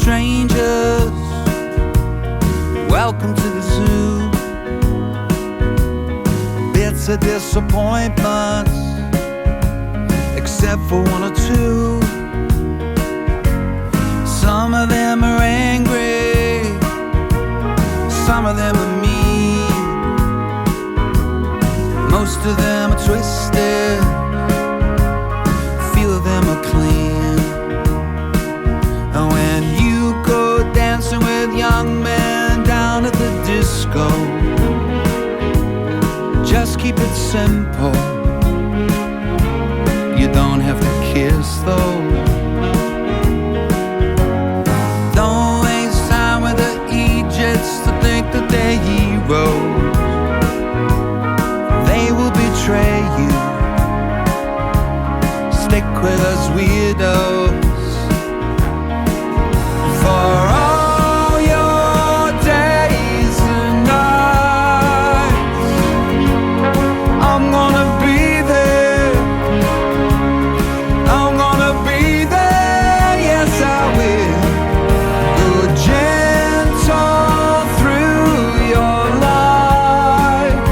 strangers, welcome to the zoo. Bits of disappointments, except for one or two. Some of them are angry, some of them are mean, most of them are twisted, few of them are clean. And when you go dancing with young men down at the disco, just keep it simple. You don't have to kiss though. Don't waste time with the Egypts to think that they're heroes. They will betray you. Stick with us weirdos. For all your days and nights, I'm gonna be there. I'm gonna be there, yes I will. Go gentle through your life.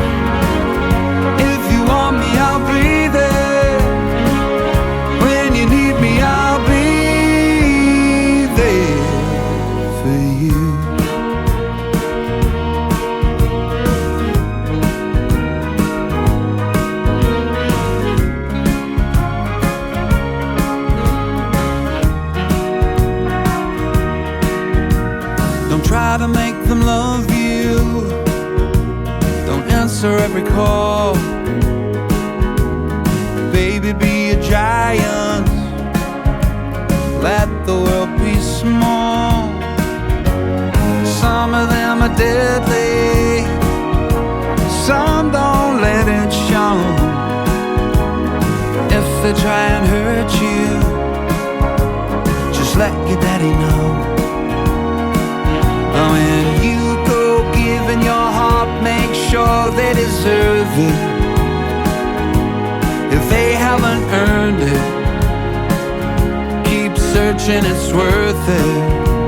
If you want me, I'll be there. When you need me, I'll be there for you. Don't try to make them love you. Don't answer every call. Baby, be a giant. Let the world be small. Some of them are deadly, some don't let it show. If they try and hurt you, just let your daddy know. When you go giving your heart, make sure they deserve it. If they haven't earned it, keep searching, it's worth it.